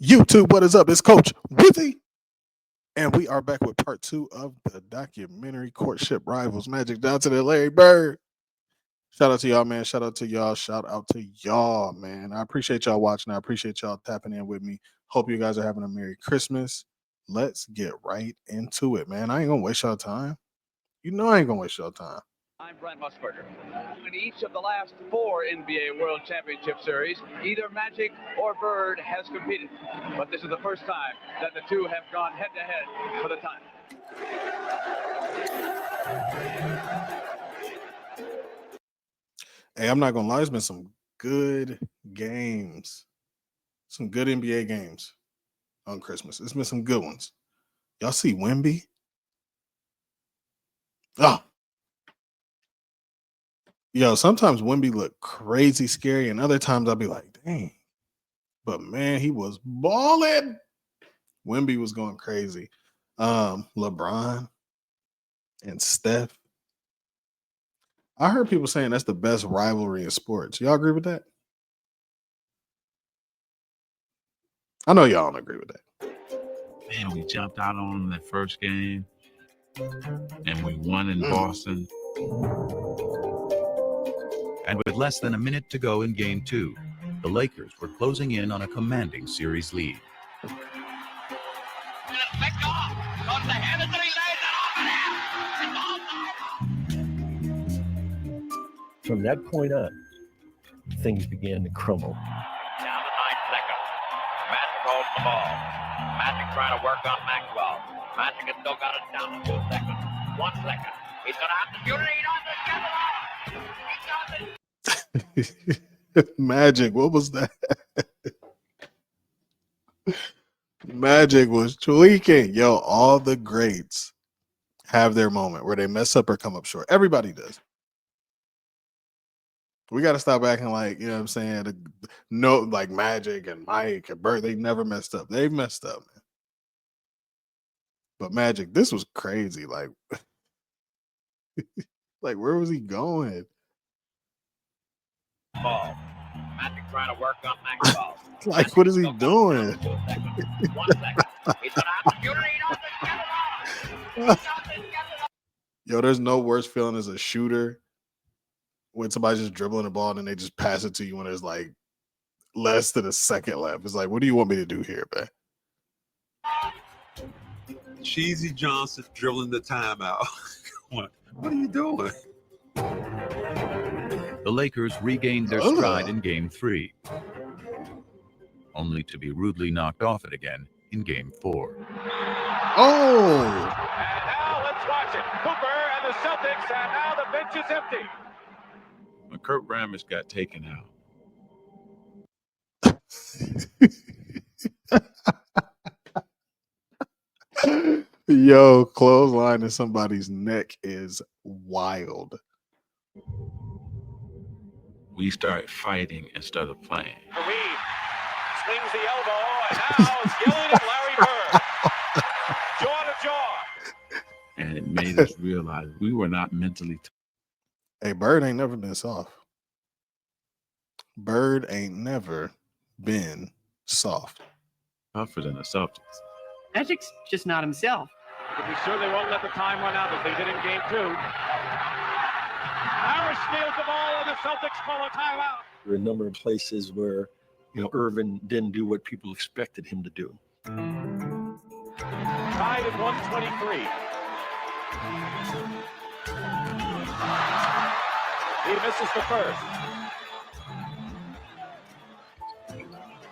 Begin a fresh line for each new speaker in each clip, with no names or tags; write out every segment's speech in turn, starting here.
YouTube, what is up? It's Coach Wizzy, and we are back with part two of the documentary Courtship Rivals, Magic Johnson and Larry Bird. Shout out to y'all, man. Shout out to y'all. Shout out to y'all, man. I appreciate y'all watching. I appreciate y'all tapping in with me. Hope you guys are having a Merry Christmas. Let's get right into it, man. I ain't gonna waste y'all time. You know I ain't gonna waste y'all time.
I'm Brent Musburger. In each of the last four NBA World Championship Series, either Magic or Bird has competed. But this is the first time that the two have gone head-to-head for the title.
Hey, I'm not gonna lie, there's been some good games. Some good NBA games on Christmas. It's been some good ones. Y'all see Wemby? Oh. Yo, sometimes Wemby look crazy scary, and other times I'll be like, dang. But man, he was balling. Wemby was going crazy. LeBron and Steph. I heard people saying that's the best rivalry in sports. Y'all agree with that? I know y'all don't agree with that.
Man, we jumped out on them that first game, and we won in Boston.
And with less than a minute to go in Game 2, the Lakers were closing in on a commanding series lead.
From that point on, things began to crumble.
Down to 9 seconds. Magic holds the ball. Magic trying to work on Maxwell. Magic has still got it down to 2 seconds. 1 second. He's going to have to shoot it. He does it.
Magic, what was that? Magic was tweaking. Yo, all the greats have their moment where they mess up or come up short. Everybody does. We got to stop acting like, you know what I'm saying? No, like Magic and Mike and Bert, they never messed up. They messed up, man. But Magic, this was crazy. Like, like where was he going?
Ball. Magic trying to work on Maxwell.
Like, what is he doing?
1 second. He's going to have to shoot it.
Yo, there's no worse feeling as a shooter when somebody's just dribbling the ball and then they just pass it to you when there's like less than a second left. It's like, what do you want me to do here, man?
Cheesy Johnson dribbling the timeout. What are you doing?
The Lakers regained their stride in Game 3, only to be rudely knocked off it again in Game 4.
Oh!
And now let's watch it. Cooper and the Celtics, and now the bench is empty.
When Kurt Rambis got taken out.
Yo, clothesline in somebody's neck is wild.
We started fighting instead of playing.
Kareem slings the elbow, and now it's Gillen and Larry Bird. Jaw to jaw.
And it made us realize we were not mentally
Hey, Bird ain't never been soft. Bird ain't never been soft.
tougher than the Celtics.
Magic's just not himself.
To be sure they won't let the time run out as they did in Game 2. Harris steals the ball, and the Celtics call a timeout.
There were a number of places where, Irvin didn't do what people expected him to do.
Tied at 123. He misses the first.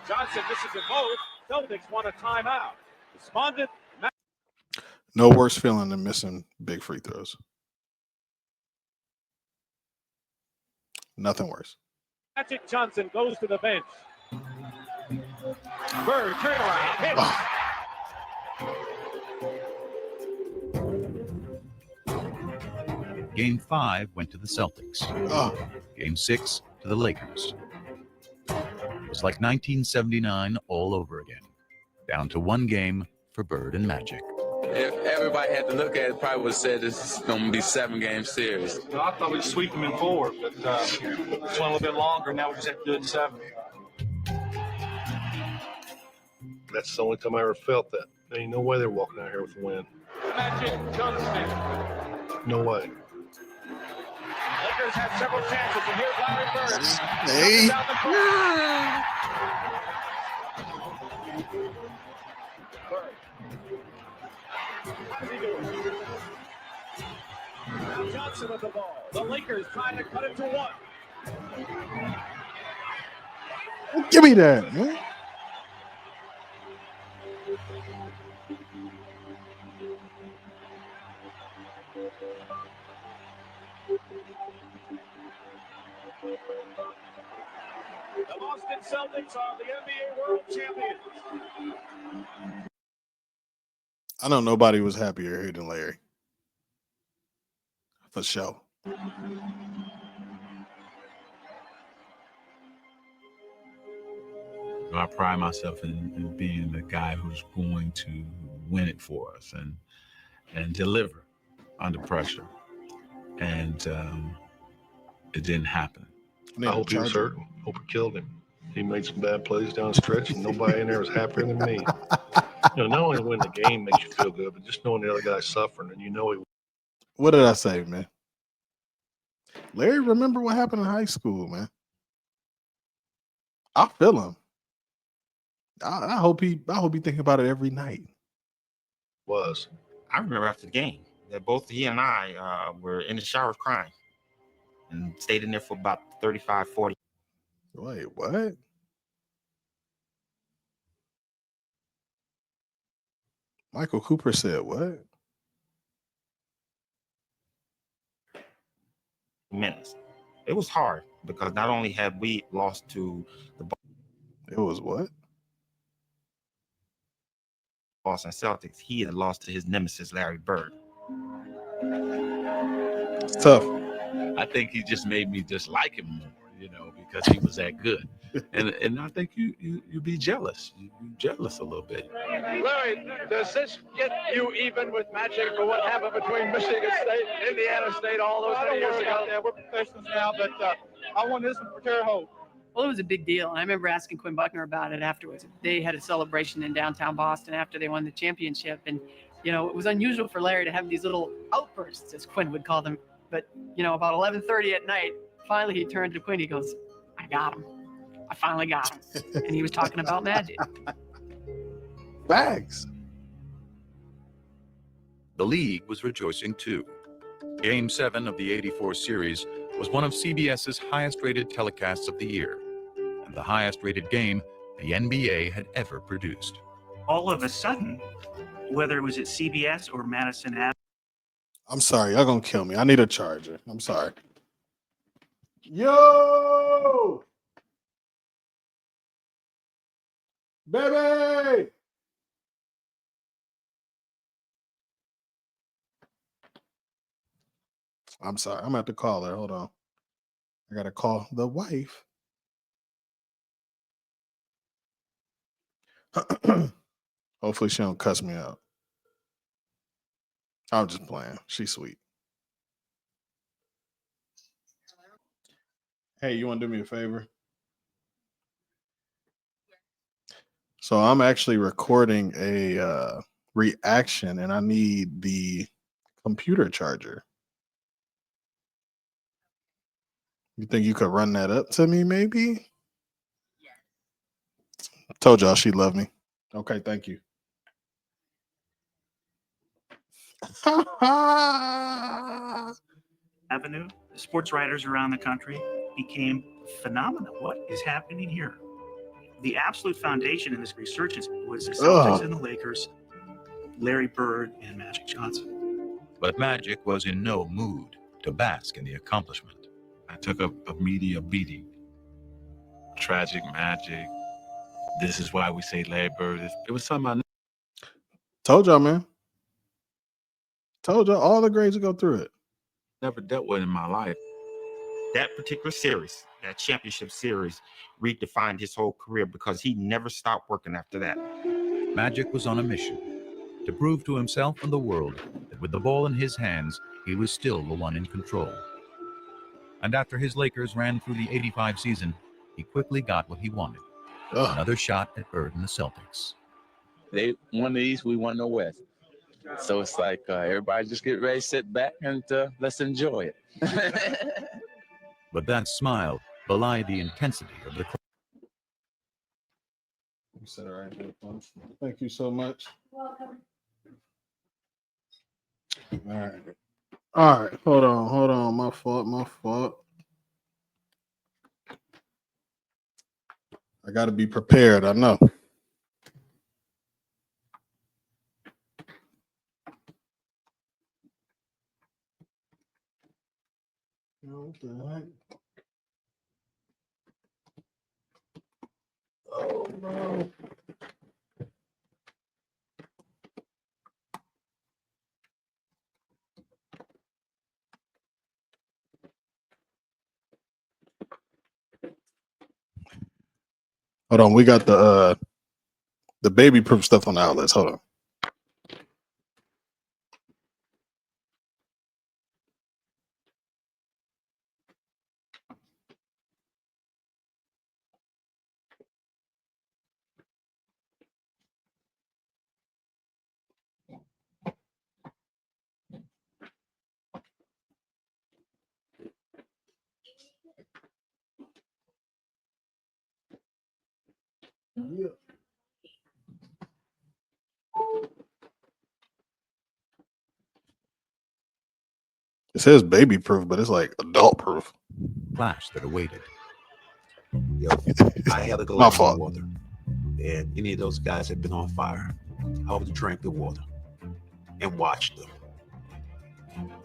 Johnson misses them both. Celtics want a timeout. Despondent.
No worse feeling than missing big free throws. Nothing worse.
Magic Johnson goes to the bench. Bird, turnaround, hit.
Game 5 went to the Celtics. Game 6 to the Lakers. It was like 1979 all over again. Down to one game for Bird and Magic.
If everybody had to look at it, probably would have said this is going to be a 7-game series.
No, I thought we'd sweep them in 4, but it's went a little bit longer. Now we just have to do it in 7.
That's the only time I ever felt that. There ain't no way they're walking out here with a win.
Magic Johnson.
No way.
Lakers have several chances, and here's Larry Bird.
Hey.
Down the court. Johnson with the ball. The Lakers trying to cut it to one.
Give me that, man.
The Boston Celtics are the NBA World Champions.
I know nobody was happier here than Larry. For sure.
I pride myself in being the guy who's going to win it for us and deliver under pressure. And it didn't happen.
I hope he was hurt. Hope it killed him. He made some bad plays down the stretch, and nobody in there was happier than me. Not only win the game makes you feel good, but just knowing the other guy's suffering, and he.
What did I say, man? Larry, remember what happened in high school, man. I feel him. I hope he thinking about it every night.
Was.
I remember after the game that both he and I were in the shower crying and stayed in there for about 35, 40.
Wait, what? Michael Cooper said what?
Minutes. It was hard because not only had we lost to the
It was what?
Boston Celtics, he had lost to his nemesis, Larry Bird.
It's tough.
I think he just made me dislike him more, because he was that good. And I think you be jealous. You jealous a little bit.
Larry, does this get you even with Magic for what happened between Michigan State and Indiana State all those many years ago?
Yeah, we're professionals now, but I won this one for Terre Haute.
Well, it was a big deal. I remember asking Quinn Buckner about it afterwards. They had a celebration in downtown Boston after they won the championship. And, it was unusual for Larry to have these little outbursts, as Quinn would call them. But, about 11:30 at night, finally he turned to Quinn. He goes, I got him. I finally got him. And he was talking about Magic.
Bags.
The league was rejoicing too. Game 7 of the '84 series was one of CBS's highest-rated telecasts of the year, and the highest-rated game the NBA had ever produced.
All of a sudden, whether it was at CBS or Madison Avenue.
I'm sorry, y'all gonna kill me. I need a charger. I'm sorry. Yo! Baby! I'm sorry. I'm gonna have to call her. Hold on. I gotta call the wife. Hopefully she don't cuss me out. I'm just playing. She's sweet. Hey, you want to do me a favor? So I'm actually recording a reaction, and I need the computer charger. You think you could run that up to me, maybe? Yeah. Told y'all she loved me. Okay, thank you.
Avenue, the sports writers around the country became phenomenal. What is happening here? The absolute foundation in this resurgence was the Celtics and the Lakers, Larry Bird and Magic Johnson.
But Magic was in no mood to bask in the accomplishment.
I took a media beating. Tragic Magic. This is why we say Larry Bird. It was something I knew.
Told y'all, man. Told y'all all the grades to go through it.
Never dealt with in my life.
That particular series, that championship series, redefined his whole career because he never stopped working after that.
Magic was on a mission to prove to himself and the world that with the ball in his hands, he was still the one in control. And after his Lakers ran through the '85 season, he quickly got what he wanted. Another shot at Bird and the Celtics.
They won the East, we won the West. So it's like everybody just get ready, sit back, and let's enjoy it.
But that smile belied the intensity of the crowd.
You said it right here, folks. Thank you so much.
Welcome.
All right. Hold on. My fault. I got to be prepared. I know. What the heck? Oh, no. Hold on. We got the baby proof stuff on the outlets. Hold on. Yeah. It says baby proof, but it's like adult proof.
Clash that awaited.
Yo, I had to go
My
out
fault.
on water, and any of those guys had been on fire. I would have drank the water and watched them.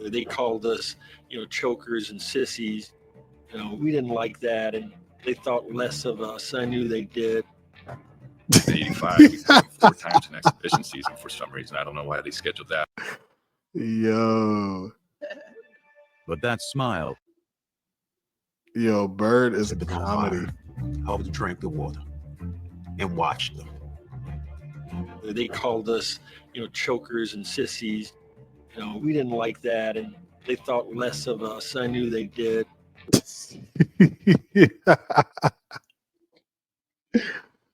They called us, chokers and sissies. We didn't like that, and they thought less of us. I knew they did.
In 85, we played them 4 times in exhibition season for some reason. I don't know why they scheduled that.
Yo.
But that smile.
Yo, Bird is a
Been on
comedy.
fire. I would have drank the water and watched them.
They called us, chokers and sissies. We didn't like that, and they thought less of us. I knew they did.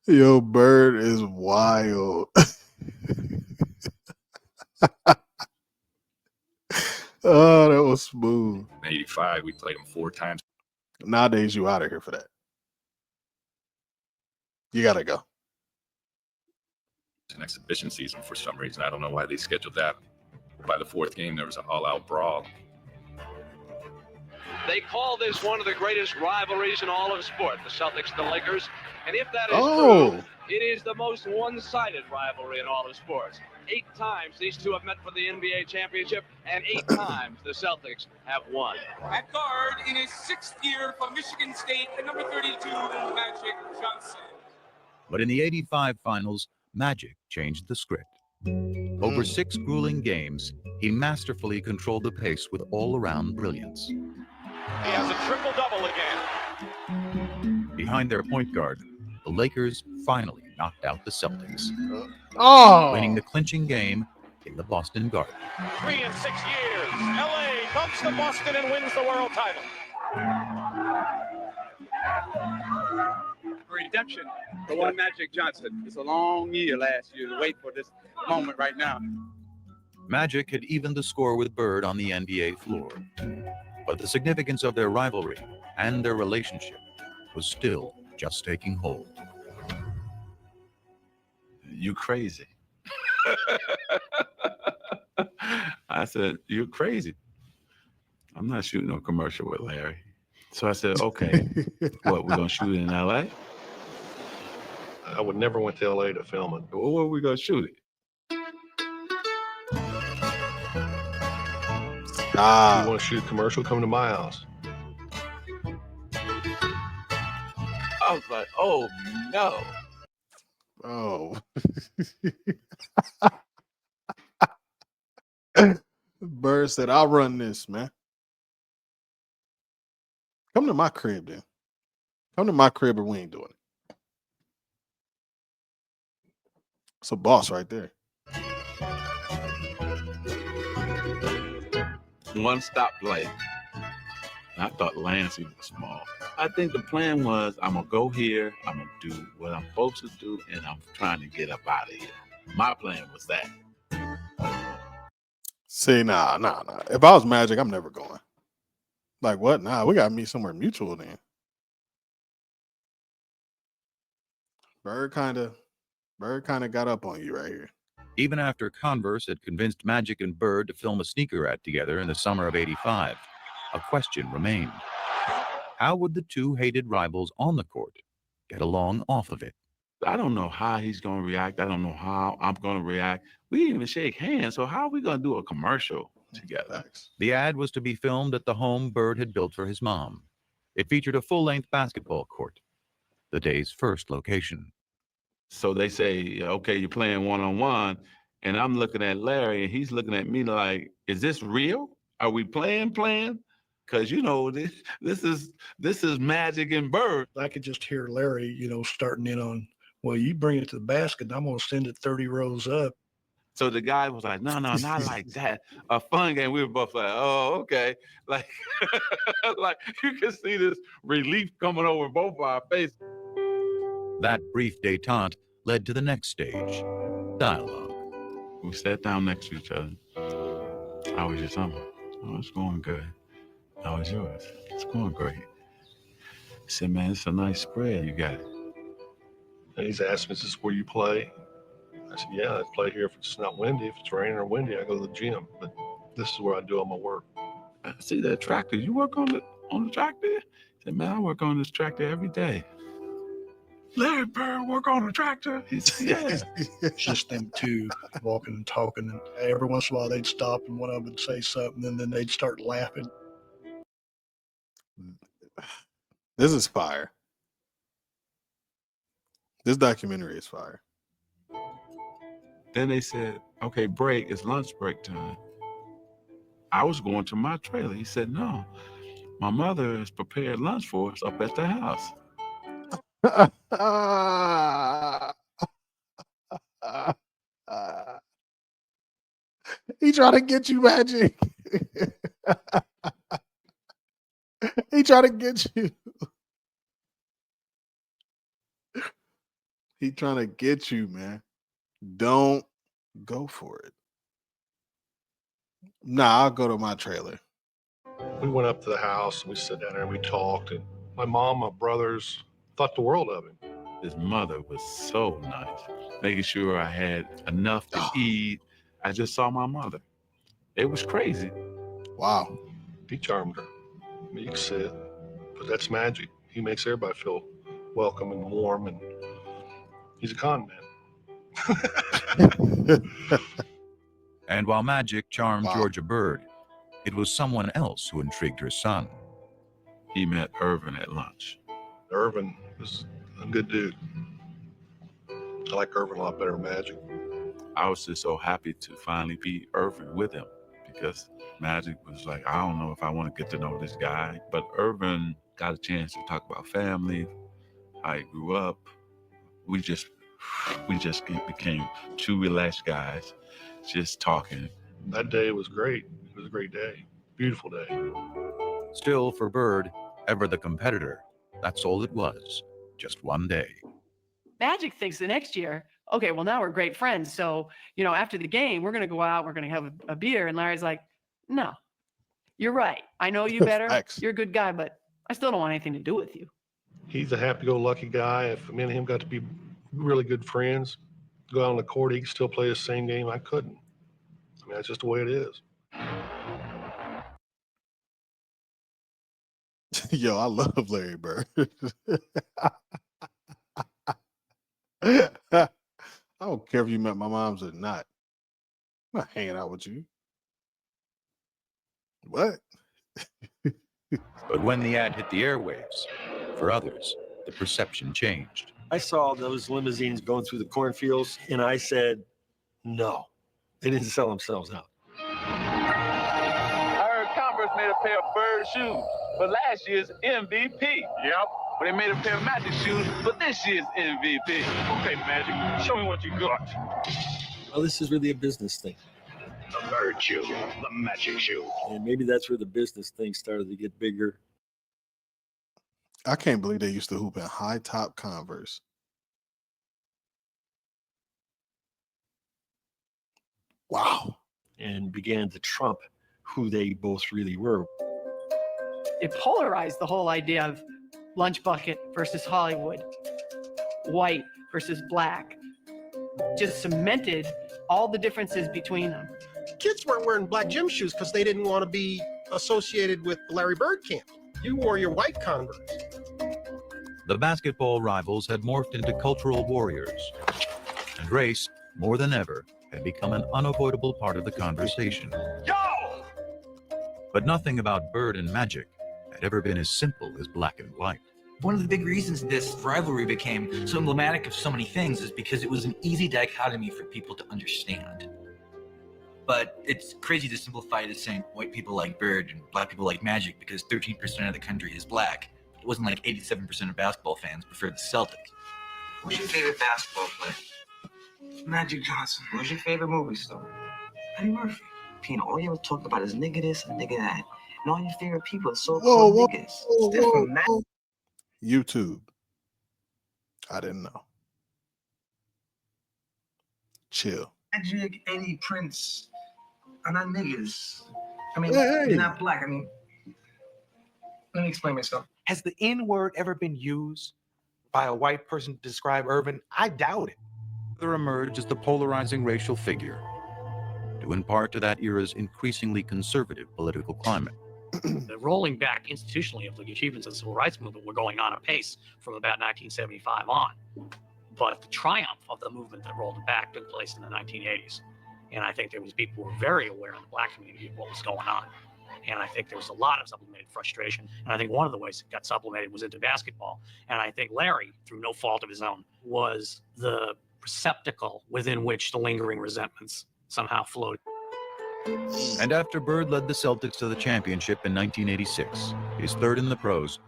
Yo, Bird is wild. Oh, that was smooth.
In 85, we played them 4 times.
Nowadays, you out of here for that. You gotta go.
In exhibition season for some reason. I don't know why they scheduled that. By the 4th game, there was an all-out brawl.
They call this one of the greatest rivalries in all of sport, the Celtics and the Lakers. And if that is
Oh.
true, it is the most one-sided rivalry in all of sports. 8 times these two have met for the NBA Championship, and 8 times the Celtics have won.
At guard in his 6th year for Michigan State, the number 32, Magic Johnson.
But in the 85 finals, Magic changed the script. Over 6 grueling games, he masterfully controlled the pace with all-around brilliance.
He has a triple-double again.
Behind their point guard, the Lakers finally knocked out the Celtics, winning the clinching game in the Boston Garden.
3 in 6 years. LA comes to Boston and wins the world title.
Redemption for one Magic Johnson. It's a long year last year to wait for this moment right now.
Magic had evened the score with Bird on the NBA floor, but the significance of their rivalry and their relationship was still just taking hold.
You crazy. I said, you're crazy. I'm not shooting no commercial with Larry. So I said, okay, what, we're going to shoot it in LA?
I would never went to LA to film it.
Well, where are we going to shoot it?
If you want to shoot a commercial, come to my house.
I was like, oh, no.
Oh. Bird said, I'll run this, man. Come to my crib then. Come to my crib or we ain't doing it. It's a boss right there.
One stop play. I thought Lansing was small. I think the plan was I'm going to go here, I'm going to do what I'm supposed to do, and I'm trying to get up out of here. My plan was that.
See, nah. If I was Magic, I'm never going. Like what? Nah, we gotta meet somewhere mutual then. Bird kind of got up on you right here.
Even after Converse had convinced Magic and Bird to film a sneaker ad together in the summer of '85, a question remained. How would the two hated rivals on the court get along off of it?
I don't know how he's going to react. I don't know how I'm going to react. We didn't even shake hands. So how are we going to do a commercial together?
The ad was to be filmed at the home Bird had built for his mom. It featured a full-length basketball court, the day's first location.
So they say, okay, you're playing one-on-one. And I'm looking at Larry and he's looking at me like, is this real? Are we playing? Because, you know, this is Magic and Bird.
I could just hear Larry, starting in on, well, you bring it to the basket, and I'm going to send it 30 rows up.
So the guy was like, no, not like that. A fun game. We were both like, oh, okay. Like, like you can see this relief coming over both of our faces.
That brief détente led to the next stage, dialogue.
We sat down next to each other. How was your summer? Oh, it's going good. How was yours? It's going great. He said, man, it's a nice spread you got.
And he's asked me, is this where you play? I said, yeah, I play here if it's not windy. If it's raining or windy, I go to the gym. But this is where I do all my work.
I see that tractor. You work on the tractor? He said, man, I work on this tractor every day. Larry Bird work on the tractor? He said, yeah.
It's just them two walking and talking. And every once in a while, they'd stop and one of them would say something, and then they'd start laughing.
This is fire. This documentary is fire.
Then they said, okay, break. It's lunch break time. I was going to my trailer. He said, no, my mother has prepared lunch for us up at the house.
He trying to get you, Magic. He trying to get you. He trying to get you, man. Don't go for it. Nah, I'll go to my trailer.
We went up to the house and we sat down there and we talked. And my mom, my brothers thought the world of him.
His mother was so nice, making sure I had enough to eat. I just saw my mother. It was crazy.
Wow.
He charmed her. I mean, you can say it, but that's Magic. He makes everybody feel welcome and warm, and he's a con man.
And while Magic charmed Georgia Bird, it was someone else who intrigued her son.
He met Irvin at lunch.
Irvin is a good dude. I like Irvin a lot better than Magic.
I was just so happy to finally be Irvin with him because Magic was like, I don't know if I want to get to know this guy. But Irvin got a chance to talk about family, how he grew up. We just became two relaxed guys, just talking.
That day was great. It was a great day. Beautiful day.
Still, for Bird, ever the competitor, that's all it was. Just one day.
Magic thinks the next year, okay, well, now we're great friends. So, after the game, we're going to go out, we're going to have a beer. And Larry's like, no, you're right. I know you better. You're a good guy, but I still don't want anything to do with you.
He's a happy-go-lucky guy. If me and him got to be really good friends, go out on the court, he could still play the same game. I couldn't. I mean, that's just the way it is.
Yo, I love Larry Bird. I don't care if you met my moms or not. I'm not hanging out with you. What?
But when the ad hit the airwaves, for others, the perception changed.
I saw those limousines going through the cornfields, and I said, no, they didn't sell themselves out.
I heard Converse made a pair of Bird shoes for last year's MVP. Yep. But they made a pair of Magic shoes for this year's MVP.
Okay, Magic, show me what you got.
Well, this is really a business thing.
The Bird shoe, the Magic shoe.
And maybe that's where the business thing started to get bigger.
I can't believe they used to hoop in high top Converse. Wow.
And began to trump who they both really were.
It polarized the whole idea of lunch bucket versus Hollywood, white versus black. Just cemented all the differences between them.
Kids weren't wearing black gym shoes because they didn't want to be associated with the Larry Bird camp. You wore your white Converse.
The basketball rivals had morphed into cultural warriors, and race, more than ever, had become an unavoidable part of the conversation.
Yo!
But nothing about Bird and Magic had ever been as simple as black and white.
One of the big reasons this rivalry became so emblematic of so many things is because it was an easy dichotomy for people to understand. But it's crazy to simplify it as saying white people like Bird and black people like Magic because 13% of the country is black. It wasn't like 87% of basketball fans preferred the Celtics.
Who's your favorite basketball player? Magic Johnson. Who's your favorite movie star? Eddie Murphy. Pino, all you ever talk about is nigga this and nigga that. And all your favorite people are so-called niggas. It's different, man.
YouTube. I didn't know. Chill.
Magic, Eddie, Prince are not niggas. I mean,
Hey.
they're not black. I mean, let me explain myself.
Has the N-word ever been used by a white person to describe Irvin? I doubt it.
There emerged as the polarizing racial figure, due in part to that era's increasingly conservative political climate.
The rolling back institutionally of the achievements of the civil rights movement were going on apace from about 1975 on. But the triumph of the movement that rolled it back took place in the 1980s. And I think there was people who were very aware in the black community of what was going on. And I think there was a lot of sublimated frustration. And I think one of the ways it got sublimated was into basketball. And I think Larry, through no fault of his own, was the receptacle within which the lingering resentments somehow flowed.
And after Bird led the Celtics to the championship in 1986, his third in the pros,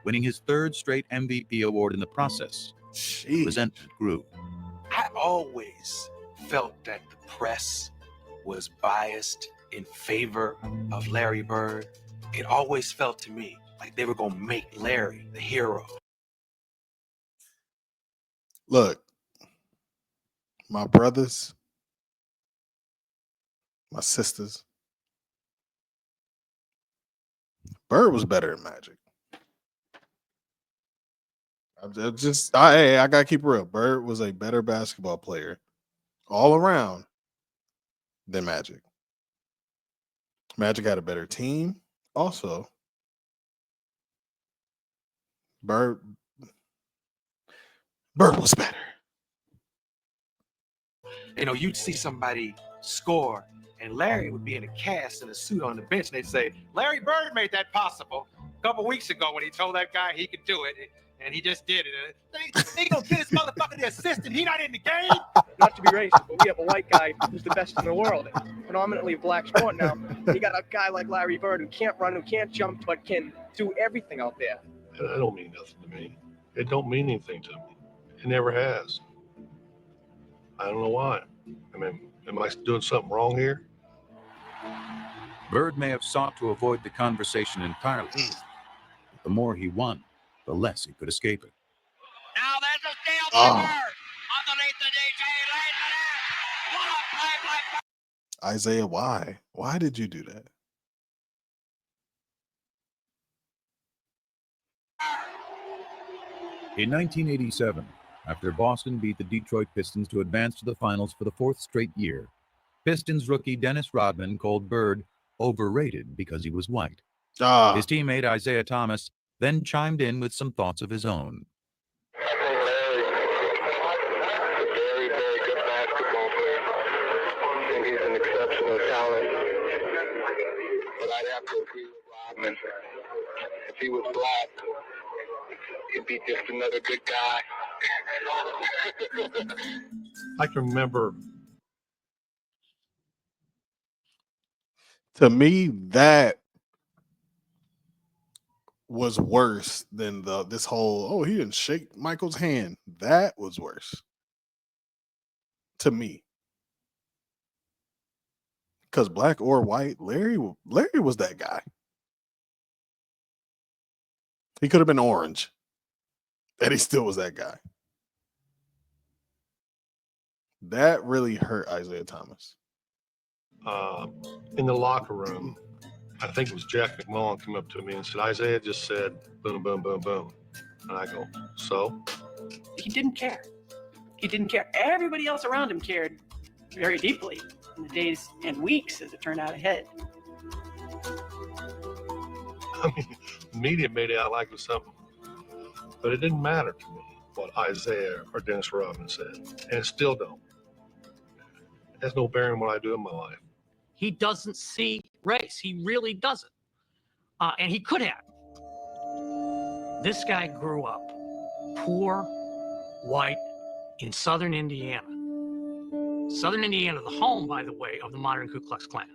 winning his third straight MVP award in the process, resentment grew.
I always felt that the press was biased in favor of Larry Bird. It always felt to me like they were going to make Larry the hero.
Look, my brothers, my sisters, Bird was better than Magic. I gotta keep it real. Bird was a better basketball player all around than Magic. Magic had a better team. Also, Bird was better.
You know, you'd see somebody score, and Larry would be in a cast in a suit on the bench, and they'd say, Larry Bird made that possible a couple weeks ago when he told that guy he could do it, and he just did it. They gonna get his motherfucker the assist, and he not in the game?
Not to be racist, but we have a white guy who's the best in the world. Predominantly a black sport now. You got a guy like Larry Bird who can't run, who can't jump, but can do everything out there.
That don't mean nothing to me. It don't mean anything to me. It never has. I don't know why. I mean, am I doing something wrong here?
Bird may have sought to avoid the conversation entirely. But the more he won, the less he could escape it.
Now there's a steal by Bird. Underneath the DJ, lays it in. What a play by Bird.
Isaiah, why? Why did you do that?
In 1987, after Boston beat the Detroit Pistons to advance to the finals for the fourth straight year, Pistons rookie Dennis Rodman called Bird overrated because he was white. His teammate Isaiah Thomas then chimed in with some thoughts of his own.
Very, very good basketball player. I think he's an exceptional talent. But I'd have to agree with Rodman. If he was black, he'd be just another good guy.
I can remember.
To me, that was worse than this whole, he didn't shake Michael's hand. That was worse. To me. Because black or white, Larry was that guy. He could have been orange. And he still was that guy. That really hurt Isaiah Thomas.
in the locker room, I think it was Jack McMullen come up to me and said, Isaiah just said boom, boom, boom, boom. And I go, so?
He didn't care. He didn't care. Everybody else around him cared very deeply in the days and weeks as it turned out ahead.
I mean, the media made it out like it was something. But it didn't matter to me what Isaiah or Dennis Rodman said. And it still don't. It has no bearing on what I do in my life.
He doesn't see race. He really doesn't. And he could have. This guy grew up poor, white, in southern Indiana. Southern Indiana, the home, by the way, of the modern Ku Klux Klan.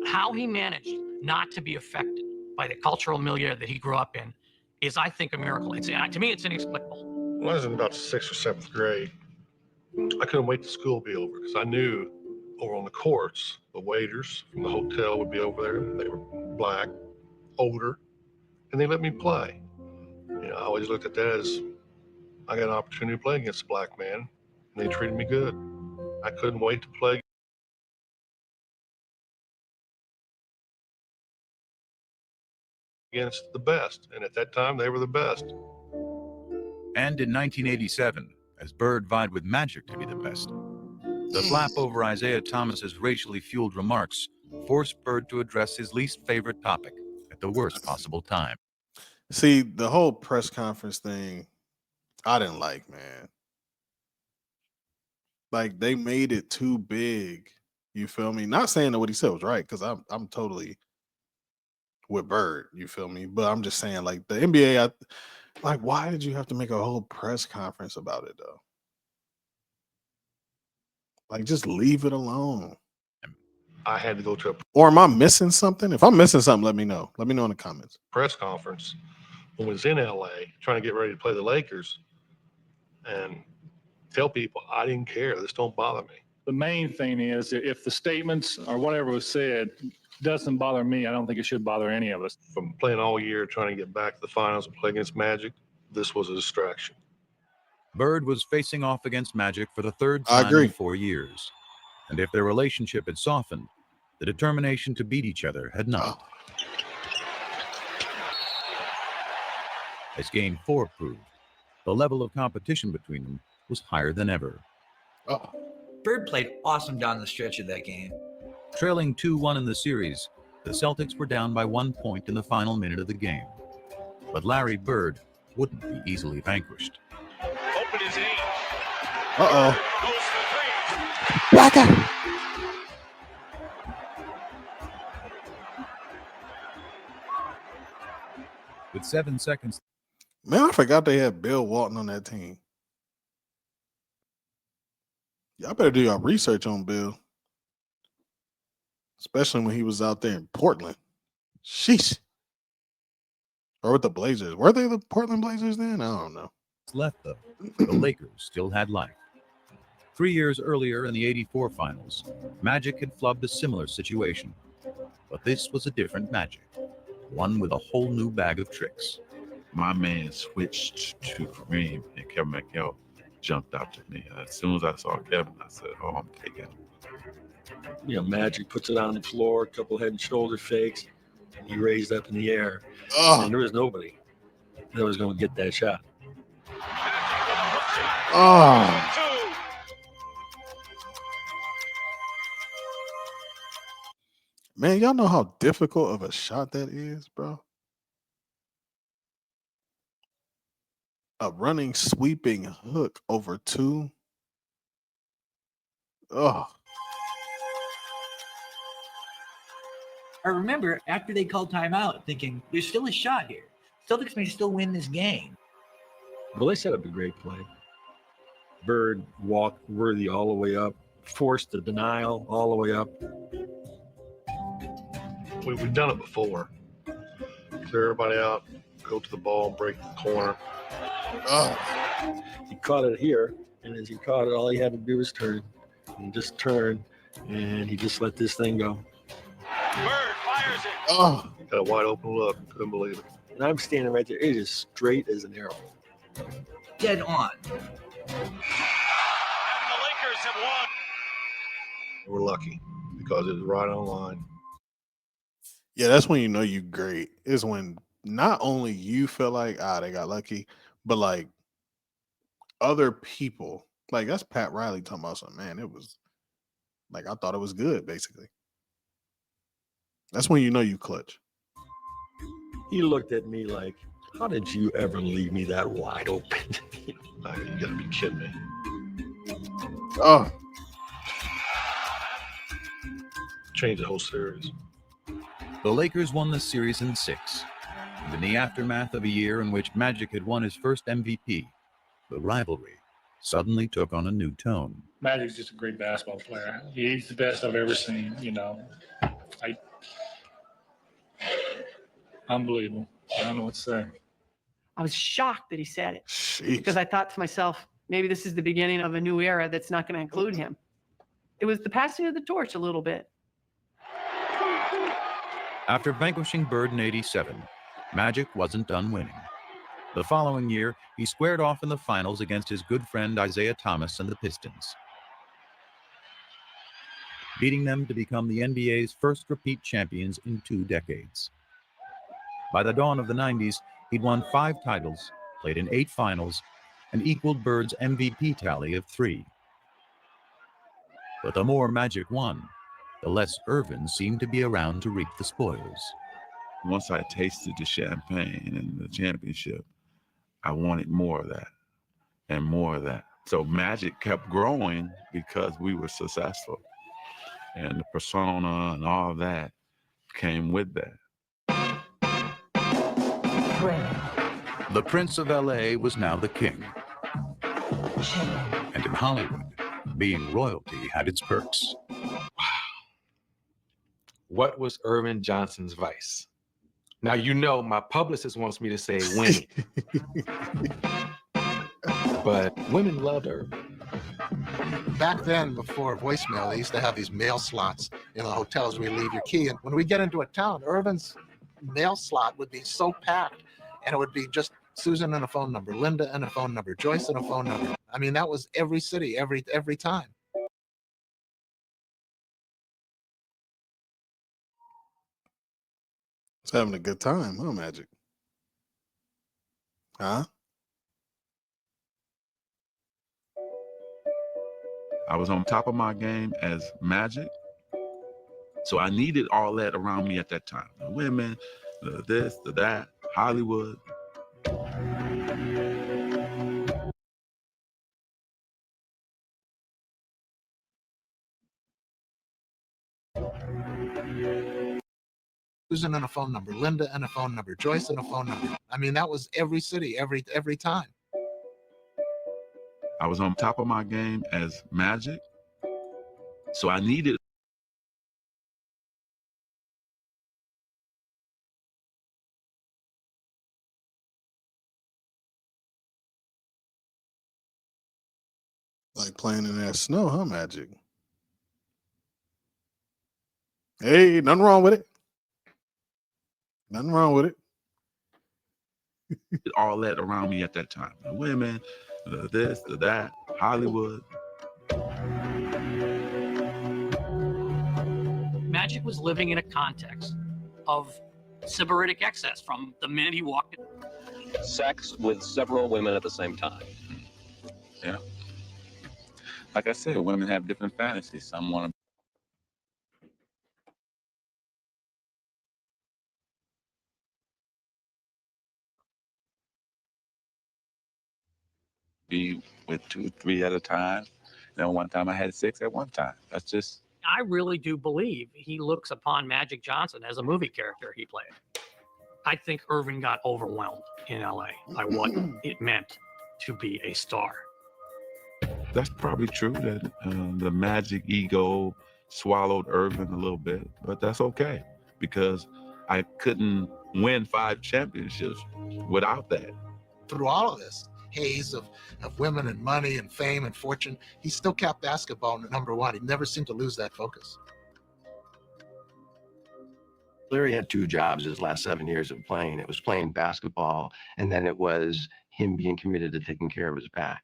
How he managed not to be affected by the cultural milieu that he grew up in is, I think, a miracle. To me, it's inexplicable.
When I was in about 6th or 7th grade, I couldn't wait till school to be over because I knew over on the courts, the waiters from the hotel would be over there. They were black, older, and they let me play. You know, I always looked at that as I got an opportunity to play against a black man, and they treated me good. I couldn't wait to play against the best, and at that time, they were the best.
And in 1987, as Bird vied with Magic to be the best, the flap over Isaiah Thomas's racially fueled remarks forced Bird to address his least favorite topic at the worst possible time.
See, the whole press conference thing, I didn't like, man. Like, they made it too big. You feel me? Not saying that what he said was right, because I'm totally with Bird. You feel me? But I'm just saying, like, the NBA, like, why did you have to make a whole press conference about it, though? Like, just leave it alone.
I had to go to a
Or am I missing something? If I'm missing something, let me know. Let me know in the comments.
press conference when we was in LA trying to get ready to play the Lakers and tell people I didn't care. This don't bother me.
The main thing is if the statements or whatever was said doesn't bother me, I don't think it should bother any of us.
From playing all year, trying to get back to the finals and play against Magic, this was a distraction.
Bird was facing off against Magic for the third time in 4 years. And if their relationship had softened, the determination to beat each other had not. As Game 4 proved, the level of competition between them was higher than ever.
Bird played awesome down the stretch of that game.
Trailing 2-1 in the series, the Celtics were down by 1 point in the final minute of the game. But Larry Bird wouldn't be easily vanquished.
Open his age.
Waka.
With 7 seconds.
Man, I forgot they had Bill Walton on that team. Y'all better do your research on Bill. Especially when he was out there in Portland. Sheesh. Or with the Blazers. Were they the Portland Blazers then? I don't know.
Left, though, the Lakers still had life. 3 years earlier in the '84 finals, Magic had flubbed a similar situation. But this was a different Magic. One with a whole new bag of tricks.
My man switched to Kareem, and Kevin McHale jumped out to me. As soon as I saw Kevin, I said, oh, I'm taking him.
You know, Magic puts it on the floor, a couple head and shoulder fakes, and he raised up in the air. And there was nobody that was going to get that shot.
Man, y'all know how difficult of a shot that is, bro? A running, sweeping hook over two.
I remember after they called timeout thinking, there's still a shot here. Celtics may still win this game.
Well, they set up a great play. Bird walked Worthy all the way up, forced the denial all the way up.
We've done it before. Clear everybody out, go to the ball, break the corner.
He caught it here, and as he caught it, all he had to do was turn. And just turn, and he just let this thing go.
Bird fires it.
Got a wide open look. Couldn't believe it.
And I'm standing right there. It is straight as an arrow.
Dead on.
And the Lakers have won.
We're lucky because it was right on line.
Yeah, that's when you know you great. Is when not only you feel like they got lucky, but like other people. Like that's Pat Riley talking about something. Man, it was like I thought it was good. Basically, that's when you know you clutch.
He looked at me like, "How did you ever leave me that wide open?"
You gotta be kidding me.
Oh,
Change the whole series.
The Lakers won the series in 6. And in the aftermath of a year in which Magic had won his first MVP, the rivalry suddenly took on a new tone.
Magic's just a great basketball player. He's the best I've ever seen, you know. Unbelievable. I don't know what to say.
I was shocked that he said it
Jeez.
because I thought to myself, maybe this is the beginning of a new era that's not going to include him. It was the passing of the torch a little bit.
After vanquishing Bird in '87, Magic wasn't done winning. The following year, he squared off in the finals against his good friend Isaiah Thomas and the Pistons, beating them to become the NBA's first repeat champions in 2 decades. By the dawn of the 90s, he'd won 5 titles, played in 8 finals, and equaled Bird's MVP tally of 3. But the more Magic won, the less Irvin seemed to be around to reap the spoils.
Once I tasted the champagne and the championship, I wanted more of that and more of that. So Magic kept growing because we were successful. And the persona and all of that came with that.
The Prince of LA was now the king. And in Hollywood, being royalty had its perks.
What was Irvin Johnson's vice? Now, you know, my publicist wants me to say women. But women loved Irvin.
Back then, before voicemail, they used to have these mail slots in the hotels where you leave your key. And when we get into a town, Irvin's mail slot would be so packed, and it would be just Susan and a phone number, Linda and a phone number, Joyce and a phone number. I mean, that was every city, every time.
It's having a good time, huh, Magic? Huh?
I was on top of my game as Magic. So I needed all that around me at that time. The women, the this, the that, Hollywood.
Susan and a phone number, Linda and a phone number, Joyce and a phone number. I mean, that was every city, every time.
I was on top of my game as Magic. So I needed
Like playing in that snow, huh, Magic? Hey, nothing wrong with it. Nothing wrong with it.
all that around me at that time. The women, the this, the that, Hollywood.
Magic was living in a context of sybaritic excess from the minute he walked in.
Sex with several women at the same time.
Yeah. Like I said, women have different fantasies. Some want to be with 2, 3 at a time. Then one time I had 6 at one time. That's just.
I really do believe he looks upon Magic Johnson as a movie character he played. I think Irvin got overwhelmed in LA by what it meant to be a star.
That's probably true that the Magic ego swallowed Irvin a little bit, but that's okay because I couldn't win 5 championships without that.
Through all of this haze of women and money and fame and fortune, he still kept basketball number one. He never seemed to lose that focus.
Larry had 2 jobs his last 7 years of playing. It was playing basketball, and then it was him being committed to taking care of his back.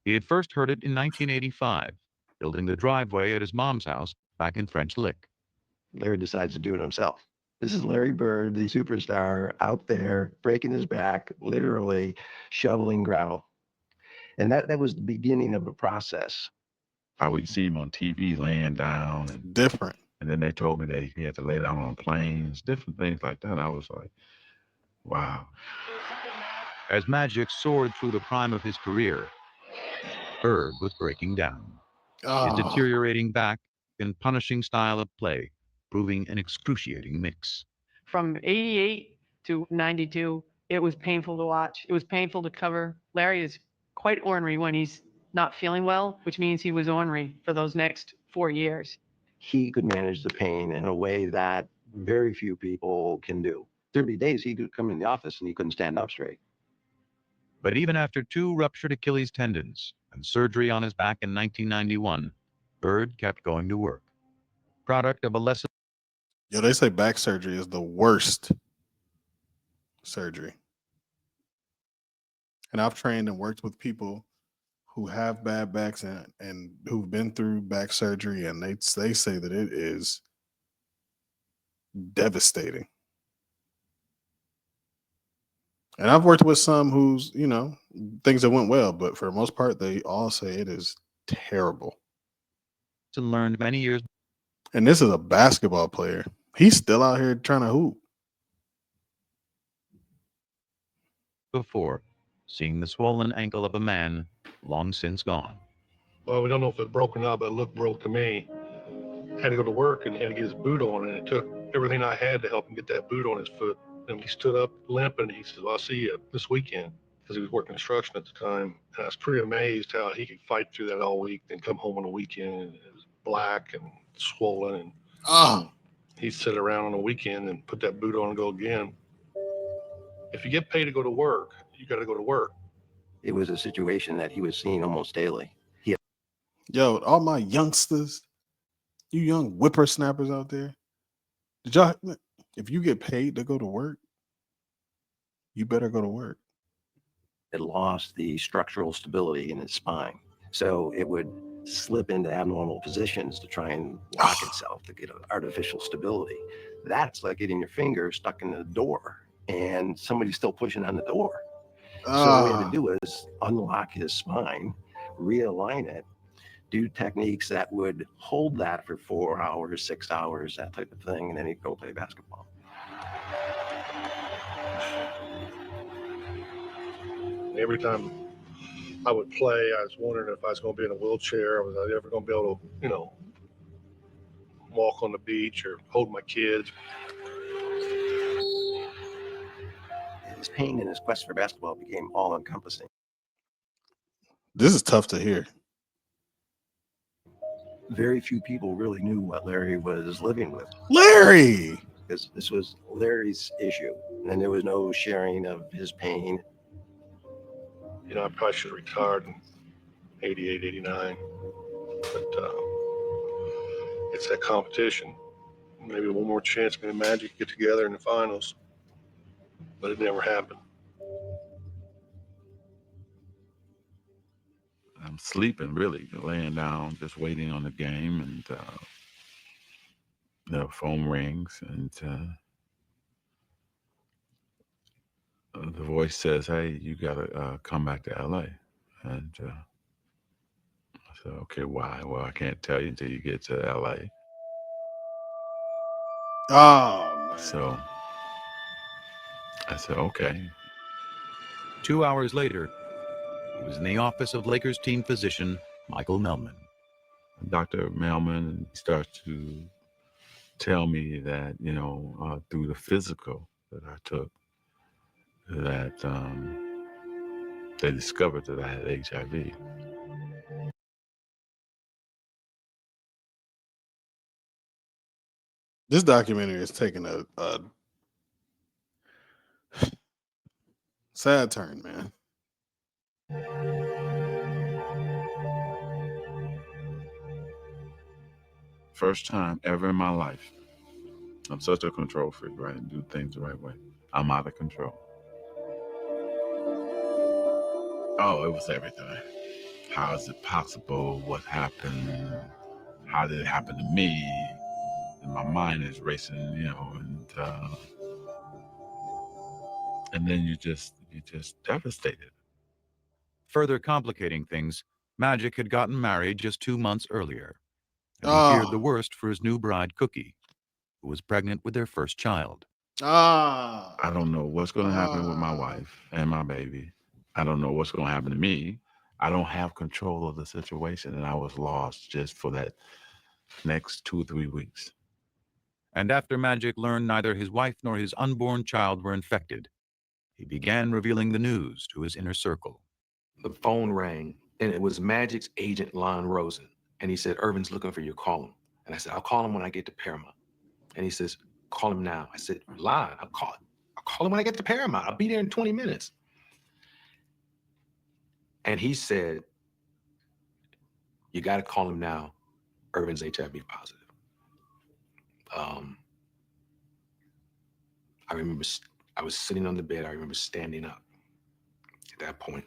He had first heard it in 1985, building the driveway at his mom's house back in French Lick.
Larry decides to do it himself. This is Larry Bird, the superstar, out there breaking his back, literally shoveling gravel. And that was the beginning of a process.
I would see him on TV laying down. And
different.
And then they told me that he had to lay down on planes, different things like that. I was like, wow.
As Magic soared through the prime of his career, Bird was breaking down. His deteriorating back and punishing style of play proving an excruciating mix.
From 88 to 92, it was painful to watch. It was painful to cover. Larry is quite ornery when he's not feeling well, which means he was ornery for those next 4 years.
He could manage the pain in a way that very few people can do. 30 days, he could come in the office and he couldn't stand up straight.
But even after 2 ruptured Achilles tendons and surgery on his back in 1991, Bird kept going to work. Product of a lesson.
Yo, they say back surgery is the worst surgery. And I've trained and worked with people who have bad backs and who've been through back surgery, and they say that it is devastating. And I've worked with some who's, things that went well, but for the most part, they all say it is terrible.
To learn many years.
And this is a basketball player. He's still out here trying to hoop.
Before seeing the swollen ankle of a man long since gone.
Well, we don't know if it broke or not, but it looked broke to me. Had to go to work and had to get his boot on, and it took everything I had to help him get that boot on his foot. And he stood up limping. He said, well, I'll see you this weekend, because he was working construction at the time. And I was pretty amazed how he could fight through that all week, then come home on the weekend, and it was black and swollen. And he'd sit around on the weekend and put that boot on and go again. If you get paid to go to work, you got to go to work.
It was a situation that he was seeing almost daily.
Yo, all my youngsters, you young whippersnappers out there, if you get paid to go to work, you better go to work.
It lost the structural stability in his spine. So it would slip into abnormal positions to try and lock itself to get an artificial stability. That's like getting your finger stuck in the door and somebody's still pushing on the door. So what we had to do is unlock his spine, realign it, do techniques that would hold that for 4 hours, 6 hours, that type of thing, and then he'd go play basketball.
Every time I would play, I was wondering if I was going to be in a wheelchair. Was I ever going to be able to, walk on the beach or hold my kids?
His pain and his quest for basketball became all-encompassing.
This is tough to hear.
Very few people really knew what Larry was living with.
Larry!
Because this was Larry's issue, and there was no sharing of his pain.
I probably should have retired in 88, 89. But it's that competition. Maybe one more chance, maybe Magic get together in the finals. But it never happened.
I'm sleeping, really, laying down, just waiting on the game, and the phone rings, and the voice says, hey, you got to come back to LA. And I said, okay, why? Well, I can't tell you until you get to LA.
Oh, man.
So I said, okay.
2 hours later, he was in the office of Lakers team physician Michael Melman.
Dr. Melman starts to tell me that, through the physical that I took, that they discovered that I had HIV.
This documentary is taking a sad turn, man.
First time ever in my life. I'm such a control freak, right? And do things the right way. I'm out of control. Oh, it was everything. how is it possible? What happened? How did it happen to me? And my mind is racing, and then you just devastated.
Further complicating things, Magic had gotten married just 2 months earlier, and he feared the worst for his new bride, Cookie, who was pregnant with their first child.
I don't know what's going to happen with my wife and my baby. I don't know what's going to happen to me. I don't have control of the situation, and I was lost just for that next 2 or 3 weeks.
And after Magic learned neither his wife nor his unborn child were infected, he began revealing the news to his inner circle.
The phone rang, and it was Magic's agent, Lon Rosen. And he said, Irvin's looking for you, call him. And I said, I'll call him when I get to Paramount. And he says, call him now. I said, Lon, I'll call him when I get to Paramount. I'll be there in 20 minutes. And he said, you got to call him now. Irvin's HIV positive. I remember I was sitting on the bed. I remember standing up at that point.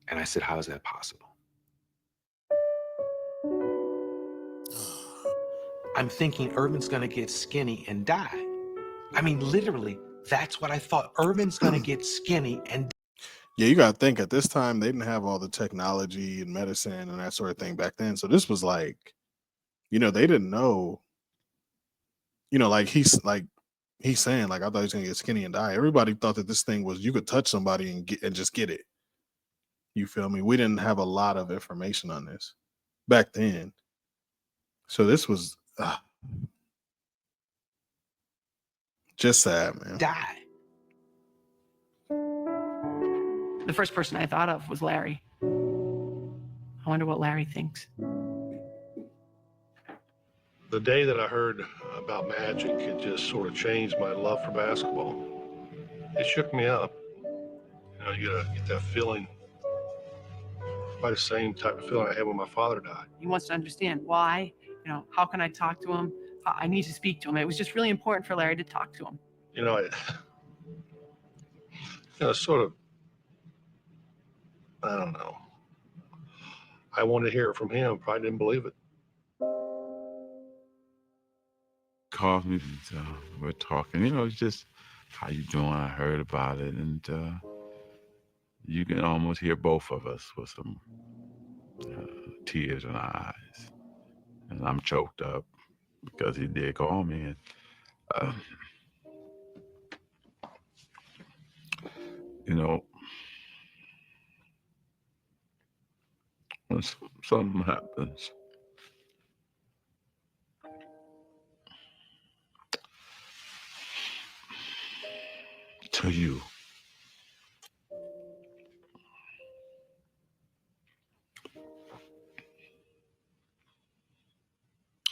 And I said, how is that possible? I'm thinking Irvin's gonna get skinny and die. I mean, literally, that's what I thought. Irvin's gonna get skinny and die.
Yeah, you got to think at this time, they didn't have all the technology and medicine and that sort of thing back then. So this was like, they didn't know, like he's saying, like, I thought he was going to get skinny and die. Everybody thought that this thing was, you could touch somebody and just get it. You feel me? We didn't have a lot of information on this back then. So this was just sad, man.
Die.
The first person I thought of was Larry. I wonder what Larry thinks.
The day that I heard about Magic, it just sort of changed my love for basketball. It shook me up. You get that feeling, quite the same type of feeling I had when my father died.
He wants to understand why, how can I talk to him? I need to speak to him. It was just really important for Larry to talk to him.
Sort of, I don't know. I wanted to hear it from him. Probably didn't believe it.
Called me, and, we're talking. It's just, how you doing? I heard about it, and you can almost hear both of us with some tears in our eyes, and I'm choked up because he did call me, and when something happens, to you,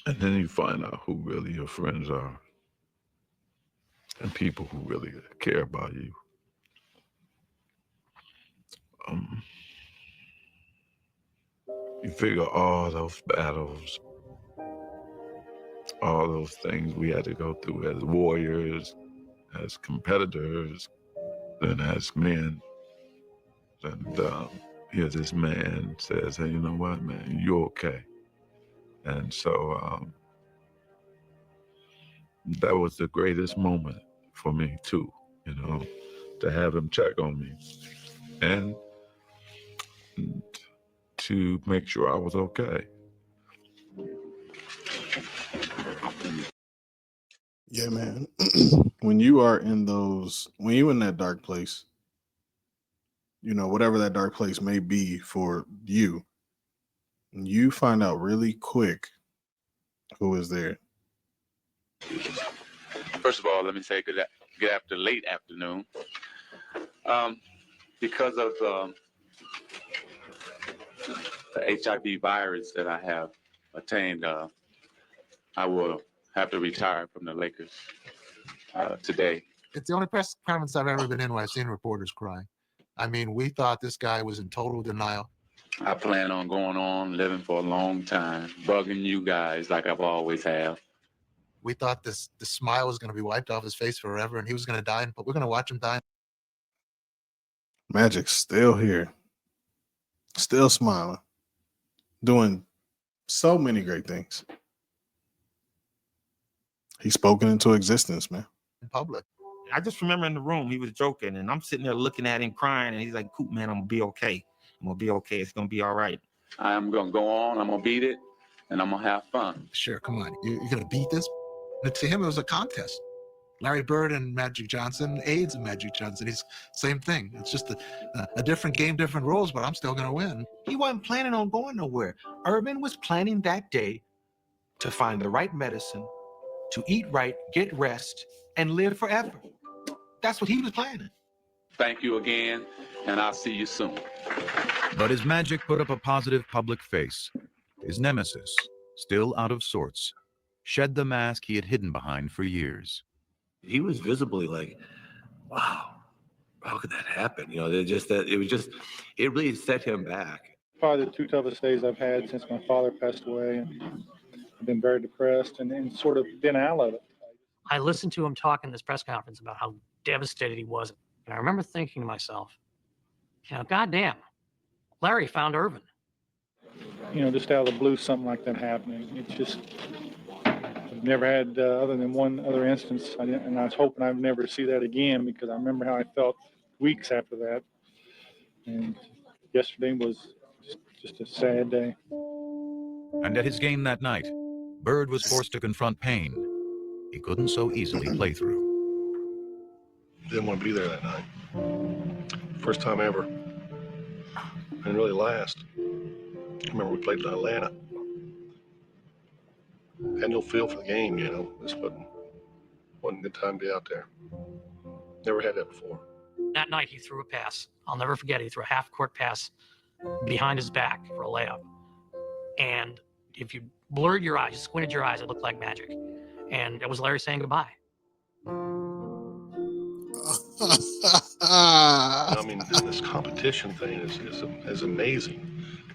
and then you find out who really your friends are and people who really care about you. You figure all those battles, all those things we had to go through as warriors, as competitors, and as men. And here this man says, hey, you know what, man, you're okay. And so that was the greatest moment for me too, to have him check on me and to make sure I was okay.
Yeah, man. When you are in when you're in that dark place, whatever that dark place may be for you, you find out really quick who is there.
First of all, let me say good late afternoon. Because of the HIV virus that I have attained, I will have to retire from the Lakers today.
It's the only press conference I've ever been in where I've seen reporters cry. I mean, we thought this guy was in total denial.
I plan on going on living for a long time, bugging you guys like I've always have.
We thought the smile was going to be wiped off his face forever, and he was going to die, but we're going to watch him die.
Magic's still here. Still smiling. Doing so many great things. He's spoken into existence, man.
In public.
I just remember in the room, he was joking, and I'm sitting there looking at him crying, and he's like, "Coop, man, I'm gonna be okay. I'm gonna be okay. It's gonna be all right."
I'm going to go on. I'm going to beat it, and I'm going to have fun.
Sure, come on. You're going to beat this? And to him, it was a contest. Larry Bird and Magic Johnson, AIDS and Magic Johnson. He's same thing. It's just a different game, different rules, but I'm still going to win.
He wasn't planning on going nowhere. Urban was planning that day to find the right medicine, to eat right, get rest, and live forever. That's what he was planning.
Thank you again, and I'll see you soon.
But as Magic put up a positive public face, his nemesis, still out of sorts, shed the mask he had hidden behind for years.
He was visibly like, wow, how could that happen? You know, it really set him back.
Probably the two toughest days I've had since my father passed away, and I've been very depressed and sort of been out of it. I listened to him talk in this press conference about how devastated he was. And I remember thinking to myself, you know, goddamn, Larry found Irvin. You know, just out of the blue, something like that happening. It's just, I've never had, other than one other instance, and I was hoping I'd never see that again, because I remember how I felt weeks after that. And yesterday was just a sad day.
And at his game that night, Bird was forced to confront pain he couldn't so easily play through.
Didn't want to be there that night. First time ever. And really last. I remember we played in Atlanta. Had no feel for the game, you know. This wasn't a good time to be out there. Never had that before.
That night, he threw a pass. I'll never forget it. He threw a half-court pass behind his back for a layup. And if you blurred your eyes, squinted your eyes, it looked like magic. And it was Larry saying goodbye.
I mean, this competition thing is amazing.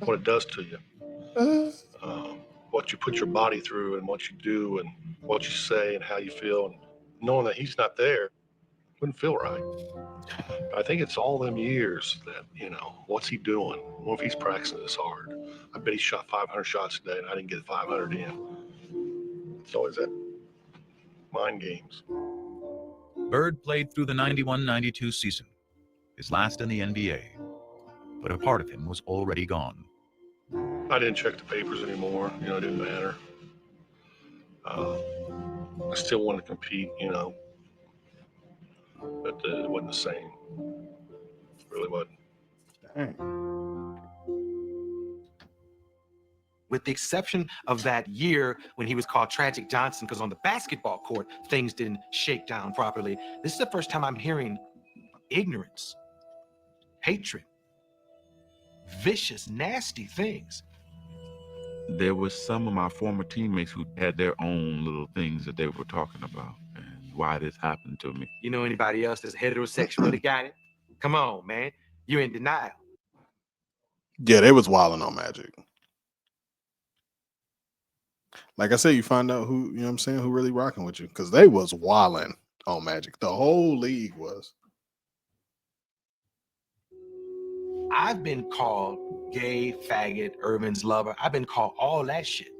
What it does to you. What you put your body through and what you do and what you say and how you feel. And knowing that he's not there wouldn't feel right. I think it's all them years that, you know, what's he doing? What if he's practicing this hard? I bet he shot 500 shots a day and I didn't get 500 in. It's always that mind games.
Bird played through the 91-92 season, his last in the NBA, but a part of him was already gone.
I didn't check the papers anymore. You know, it didn't matter. I still wanted to compete, you know, but it wasn't the same. It really wasn't.
Dang.
With the exception of that year when he was called Tragic Johnson, because on the basketball court, things didn't shake down properly. This is the first time I'm hearing ignorance, hatred, vicious, nasty things.
There was some of my former teammates who had their own little things that they were talking about and why this happened to me.
You know anybody else that's heterosexual that got it? Come on, man. You're in denial.
Yeah, they was wilding on Magic. Like I said, you find out who, you know what I'm saying, who really rocking with you. Because they was wilding on Magic. The whole league was.
I've been called gay, faggot, Irvin's lover. I've been called all that shit.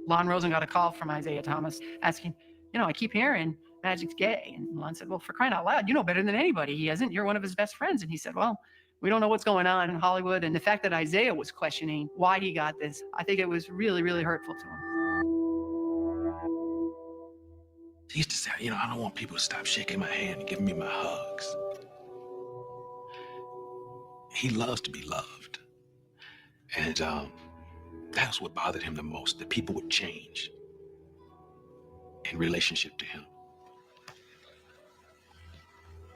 Lon Rosen got a call from Isaiah Thomas asking, you know, I keep hearing Magic's gay. And Lon said, well, for crying out loud, you know better than anybody. He isn't. You're one of his best friends. And he said, well, we don't know what's going on in Hollywood. And the fact that Isaiah was questioning why he got this, I think it was really, really hurtful to him.
He used to say, you know, I don't want people to stop shaking my hand and giving me my hugs. He loves to be loved. And that's what bothered him the most, that people would change in relationship to him.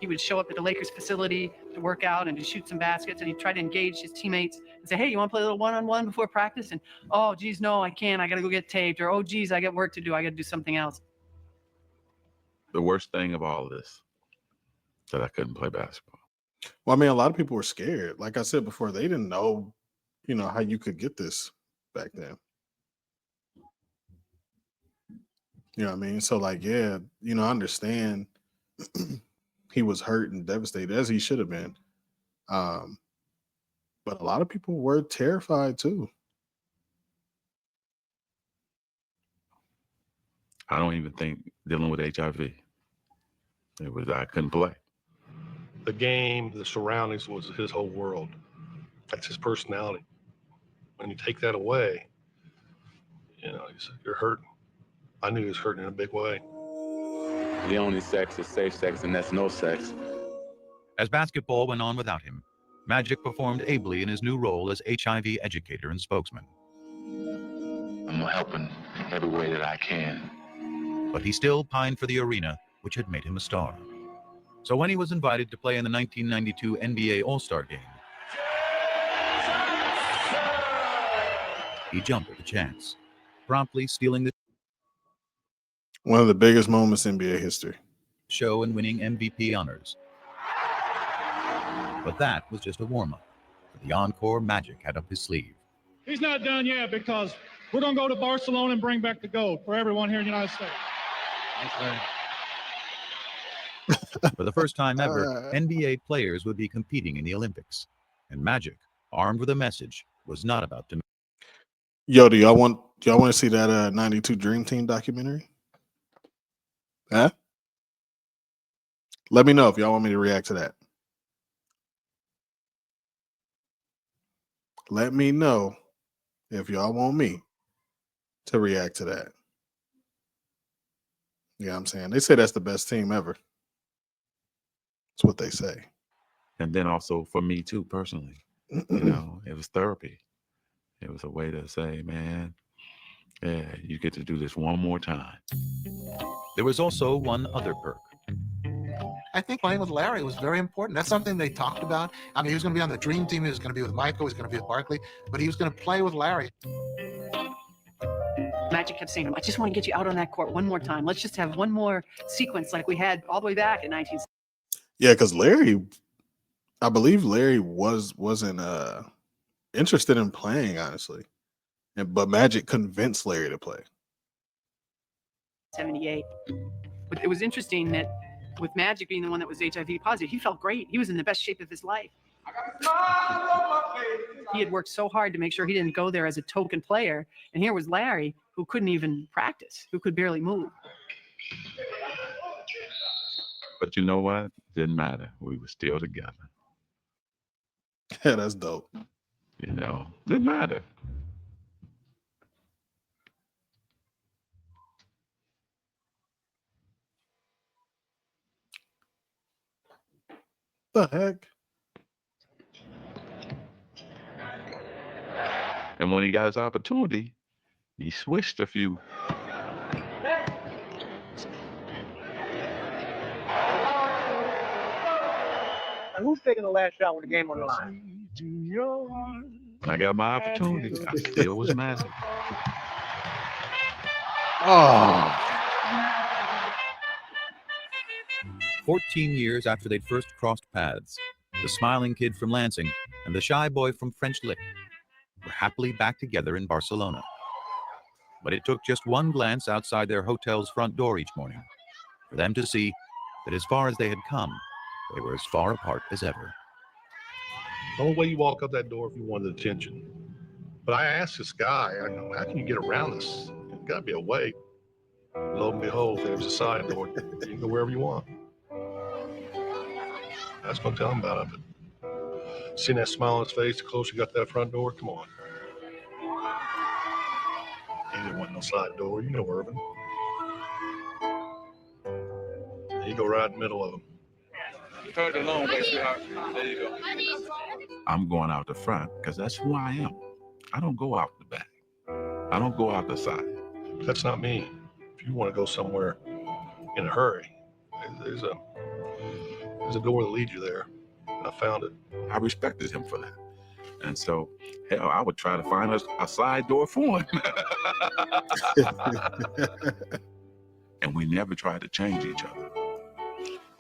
He would show up at the Lakers facility to work out and to shoot some baskets, and he'd try to engage his teammates and say, hey, you want to play a little one-on-one before practice? And, oh, geez, no, I can't. I got to go get taped. Or, oh, geez, I got work to do. I got to do something else.
The worst thing of all this, that I couldn't play basketball.
Well, I mean, a lot of people were scared. Like I said before, they didn't know, you know, how you could get this back then. You know what I mean? So, like, yeah, you know, I understand he was hurt and devastated, as he should have been. But a lot of people were terrified too.
I don't even think dealing with HIV. It was I couldn't play.
The game, the surroundings was his whole world. That's his personality. When you take that away, you're hurting. I knew he was hurting in a big way.
The only sex is safe sex, and that's no sex.
As basketball went on without him, Magic performed ably in his new role as HIV educator and spokesman.
I'm helping every way that I can.
But he still pined for the arena, which had made him a star. So when he was invited to play in the 1992 NBA All-Star Game, he jumped at the chance, promptly stealing the
One of the biggest moments in NBA history.
show and winning MVP honors. But that was just a warm-up. For the encore Magic had up his sleeve.
He's not done yet because we're going to go to Barcelona and bring back the gold for everyone here in the United States.
For the first time ever, NBA players would be competing in the Olympics. And Magic, armed with a message, was not about to...
Yo, do y'all want to see that 92 Dream Team documentary? Huh? Let me know if y'all want me to react to that. Let me know if y'all want me to react to that. Yeah, I'm saying. They say that's the best team ever. That's what they say.
And then also for me too, personally, it was therapy. It was a way to say, man, yeah, you get to do this one more time.
There was also one other perk.
I think playing with Larry was very important. That's something they talked about. I mean, he was going to be on the Dream Team. He was going to be with Michael. He was going to be with Barkley. But he was going to play with Larry.
Magic kept saying to him, I just want to get you out on that court one more time. Let's just have one more sequence like we had all the way back in 19...
Yeah, because I believe Larry wasn't interested in playing, honestly. But Magic convinced Larry to play.
78. But it was interesting that with Magic being the one that was HIV positive, he felt great. He was in the best shape of his life. He had worked so hard to make sure he didn't go there as a token player. And here was Larry, who couldn't even practice, who could barely move.
But you know what? Didn't matter. We were still together.
Yeah, that's dope.
Didn't matter.
The heck?
And when he got his opportunity, he switched a few.
Who's taking the last shot with the game on the line?
I got my opportunity. I still was mad.
Oh.
14 years after they'd first crossed paths, the smiling kid from Lansing and the shy boy from French Lick were happily back together in Barcelona. But it took just one glance outside their hotel's front door each morning for them to see that as far as they had come, they were as far apart as ever.
The only way you walk out that door if you wanted attention. But I asked this guy, how can you get around this? There's got to be a way. Lo and behold, there's a side door. You can go wherever you want. I was going to tell him about it. But seeing that smile on his face, the closer you got to that front door, come on. He didn't want no side door. You know Irvin. You go right in the middle of them.
You heard the long way, sweetheart. There you go.
I'm going out the front because that's who I am. I don't go out the back. I don't go out the side.
That's not me. If you want to go somewhere in a hurry, there's a door that leads you there. I found it.
I respected him for that. And so, hell, I would try to find a side door for him. And we never tried to change each other.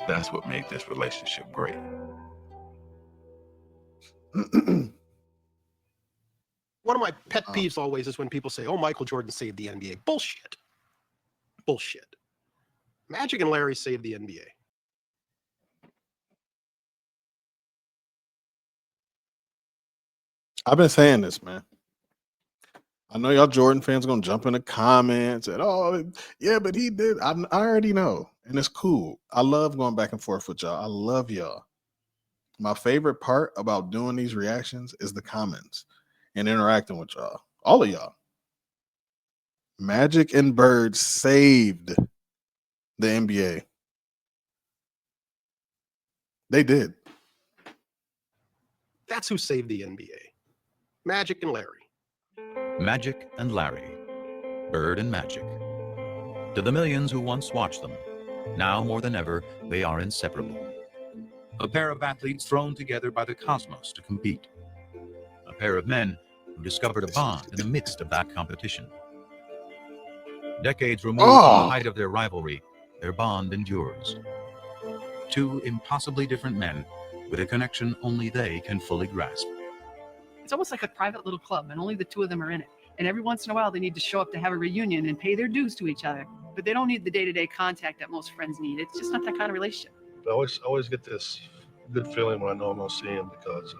That's what made this relationship great.
One of my pet peeves always is when people say, oh, Michael Jordan saved the NBA. Bullshit. Bullshit. Magic and Larry saved the NBA.
I've been saying this, man. I know y'all Jordan fans gonna jump in the comments and oh yeah, but he did. I already know, and it's cool. I love going back and forth with y'all. I love y'all. My favorite part about doing these reactions is the comments and interacting with y'all. All of y'all. Magic and Bird saved the NBA. They did.
That's who saved the NBA. Magic and Larry.
Magic and Larry. Bird and Magic. To the millions who once watched them, now more than ever, they are inseparable. A pair of athletes thrown together by the cosmos to compete. A pair of men who discovered a bond in the midst of that competition. Decades removed from the height of their rivalry, their bond endures. Two impossibly different men with a connection only they can fully grasp.
It's almost like a private little club, and only the two of them are in it. And every once in a while, they need to show up to have a reunion and pay their dues to each other. But they don't need the day-to-day contact that most friends need. It's just not that kind of relationship.
I always get this good feeling when I know I'm gonna see him because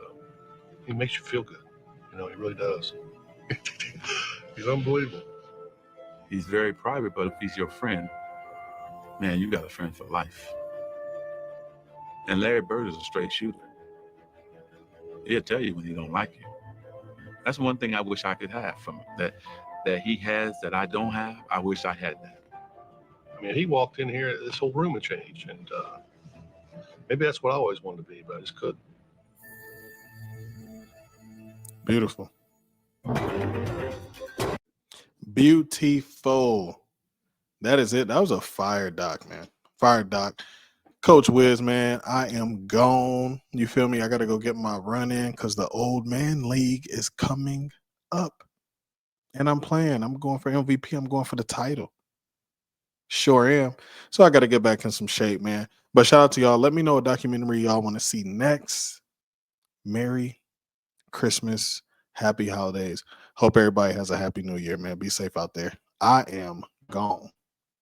he makes you feel good. You know, he really does. He's unbelievable.
He's very private, but if he's your friend, man, you got a friend for life. And Larry Bird is a straight shooter. He'll tell you when he don't like you. That's one thing I wish I could have from him, that he has that I don't have. I wish I had that.
I mean, he walked in here, this whole room had changed, and maybe that's what I always wanted to be, but I just couldn't.
Beautiful. Beautiful. That is it. That was a fire doc, man. Fire doc. Coach Wiz, man, I am gone. You feel me? I got to go get my run in because the Old Man League is coming up. And I'm playing. I'm going for MVP. I'm going for the title. Sure am. So I got to get back in some shape, man. But shout out to y'all. Let me know what documentary y'all want to see next. Merry Christmas. Happy holidays. Hope everybody has a happy new year, man. Be safe out there. I am gone.